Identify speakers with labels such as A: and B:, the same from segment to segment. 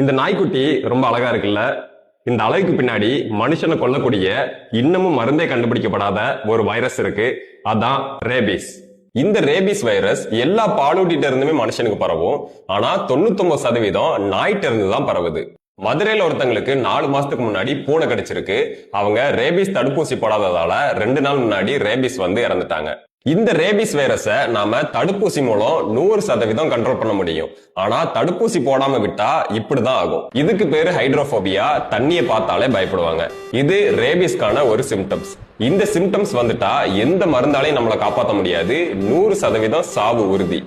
A: இந்த நாய்க்குட்டி ரொம்ப அழகா இருக்குல்ல. இந்த அழகுக்கு பின்னாடி மனுஷனை கொல்லக்கூடிய இன்னமும் மருந்தே கண்டுபிடிக்கப்படாத ஒரு வைரஸ் இருக்கு. அதான் ரேபிஸ். இந்த ரேபிஸ் வைரஸ் எல்லா பாலூட்டிட்ட இருந்துமே மனுஷனுக்கு பரவும். ஆனா 99% நாய்கிட்ட இருந்து தான் பரவுது. மதுரையில ஒருத்தங்களுக்கு 4 மாசத்துக்கு முன்னாடி பூனை கடிச்சிருக்கு. அவங்க ரேபிஸ் தடுப்பூசி போடாததால 2 நாள் முன்னாடி ரேபிஸ் வந்து இறந்துட்டாங்க. இந்த ரேபிஸ் வைரஸை நாம தடுப்பூசி மூலம் 100% கண்ட்ரோல் பண்ண முடியும். ஆனா தடுப்பூசி போடாம விட்டா இப்படிதான் ஆகும். இதுக்கு பேரு ஹைட்ரோபோபியா. தண்ணியை பார்த்தாலே பயப்படுவாங்க. இது ரேபிஸ்கான ஒரு சிம்டம்ஸ். இந்த சிம்டம்ஸ் வந்துட்டா எந்த மருந்தாலையும் நம்மளை காப்பாற்ற முடியாது. 100% சாவு உறுதி.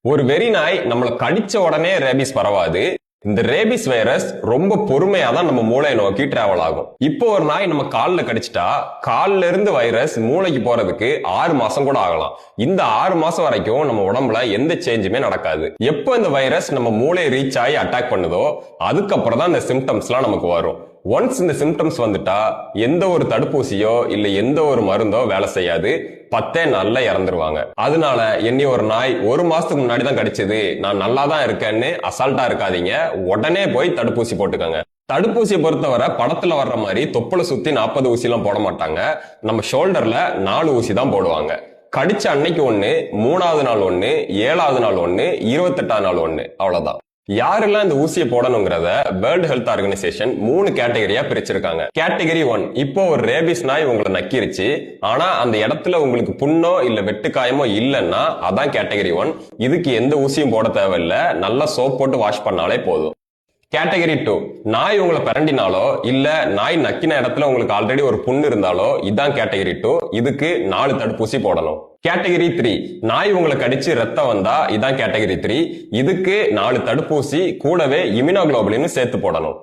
A: ஒரு வெறி நாய் நம்மளை கடிச்ச உடனே ரேபிஸ் பரவாது. இந்த ரேபிஸ் வைரஸ் ரொம்ப பொறுமையா தான் நம்ம மூளையை நோக்கி டிராவல் ஆகும். இப்போ ஒரு நாய் நம்ம கால்ல கடிச்சிட்டா கால்ல இருந்து வைரஸ் மூளைக்கு போறதுக்கு 6 மாசம் கூட ஆகலாம். இந்த 6 மாசம் வரைக்கும் நம்ம உடம்புல எந்த சேஞ்சுமே நடக்காது. எப்போ இந்த வைரஸ் நம்ம மூளையை ரீச் ஆகி அட்டாக் பண்ணுதோ அதுக்கப்புறம் தான் இந்த சிம்டம்ஸ் எல்லாம் நமக்கு வரும். ஒன்ஸ் இந்த சிம்டம்ஸ் வந்துட்டா எந்த ஒரு தடுப்பூசியோ இல்ல எந்த ஒரு மருந்தோ வேலை செய்யாது. 10 நாள்ல இறந்துருவாங்க. அதனால என்னை ஒரு நாய் 1 மாசத்துக்கு முன்னாடி தான் கடிச்சது, நான் நல்லா தான் இருக்கேன்னு அசால்ட்டா இருக்காதீங்க. உடனே போய் தடுப்பூசி போட்டுக்கோங்க. தடுப்பூசியை பொறுத்தவரை படத்துல வர்ற மாதிரி தொப்புளை சுத்தி 40 ஊசி எல்லாம் போட மாட்டாங்க. நம்ம ஷோல்டர்ல 4 ஊசி தான் போடுவாங்க. கடிச்ச அன்னைக்கு 1, 3வது நாள் 1, 7வது நாள் 1, 28வது நாள் 1, அவ்வளவுதான். யாரெல்லாம் இந்த ஊசியை போடணுங்கிறத வேர்ல்ட் ஹெல்த் ஆர்கனைசேஷன் 3 கேட்டகரியா பிரிச்சிருக்காங்க. கேட்டகரி 1, இப்போ ஒரு ரேபிஸ் நாய் உங்களை நக்கிருச்சு, ஆனா அந்த இடத்துல உங்களுக்கு புண்ணோ இல்ல வெட்டுக்காயமோ இல்லைன்னா அதான் கேட்டகரி 1. இதுக்கு எந்த ஊசியும் போட தேவையில்லை, நல்லா சோப் போட்டு வாஷ் பண்ணாலே போதும். கேட்டகரி 2, நாய் உங்களை பிறண்டினாலோ இல்ல நாய் நக்கின இடத்துல உங்களுக்கு ஆல்ரெடி ஒரு புண்ணு இருந்தாலோ இதான் கேட்டகரி 2. இதுக்கு 4 தடுப்பூசி போடணும். கேட்டகரி 3, நாய் உங்களை கடிச்சு ரத்தம் வந்தா இதான் கேட்டகரி 3. இதுக்கு 4 தடுப்பூசி கூடவே இம்யூனோகுளோபுலின் சேர்த்து போடணும்.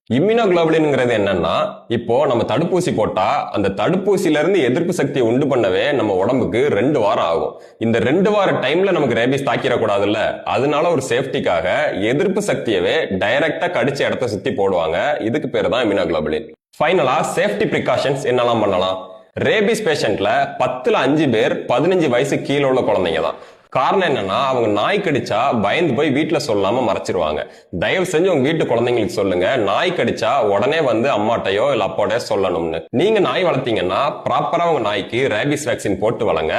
A: இம்யூனோகுளோபுலின்ங்கிறது என்னன்னா, இப்போ நம்ம தடுப்பூசி போட்டா அந்த தடுப்பூசியில இருந்து எதிர்ப்பு சக்தியை உண்டு பண்ணவே நம்ம உடம்புக்கு 2 வாரம் ஆகும். இந்த 2 வார டைம்ல நமக்கு ரேபிஸ் தாக்கிடக்கூடாதுல்ல, அதனால ஒரு சேஃப்டிக்காக எதிர்ப்பு சக்தியவே டைரக்டா கடிச்ச இடத்த சுத்தி போடுவாங்க. இதுக்கு பேரு தான் இம்யூனோகுளோபுலின். ஃபைனலா சேஃப்டி பிரிகாஷன்ஸ் என்னெல்லாம் பண்ணலாம்? ரேபிஸ் பேஷண்ட்ல 10ல் 5 பேர் 15 வயசு கீழே உள்ள குழந்தைங்க தான். காரணம் என்னன்னா, அவங்க நாய் கடிச்சா பயந்து போய் வீட்டுல சொல்லாம மறைச்சிருவாங்க. தயவு செஞ்சு உங்க வீட்டு குழந்தைங்களுக்கு சொல்லுங்க, நாய் கடிச்சா உடனே வந்து அம்மாட்டையோ இல்ல அப்பாட்டையோ சொல்லணும்னு. நீங்க நாய் வளர்த்தீங்கன்னா ப்ராப்பரா உங்க நாய்க்கு ரேபிஸ் வேக்சின் போட்டு வளங்க.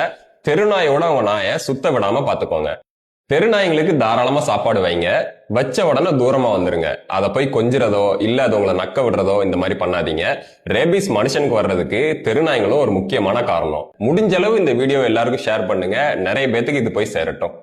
A: தெருநாயோட உங்க நாயை சுத்த விடாம பாத்துக்கோங்க. தெருநாய்களுக்கு தாராளமா சாப்பாடு வைங்க. வச்ச உடனே தூரமா வந்துருங்க. அதை போய் கொஞ்சிறதோ இல்ல அது உங்களை நக்க விடுறதோ இந்த மாதிரி பண்ணாதீங்க. ரேபிஸ் மனுஷனுக்கு வர்றதுக்கு தெருநாய்களும் ஒரு முக்கியமான காரணம். முடிஞ்ச அளவு இந்த வீடியோ எல்லாருக்கும் ஷேர் பண்ணுங்க. நிறைய பேத்துக்கு இது போய் சேரட்டும்.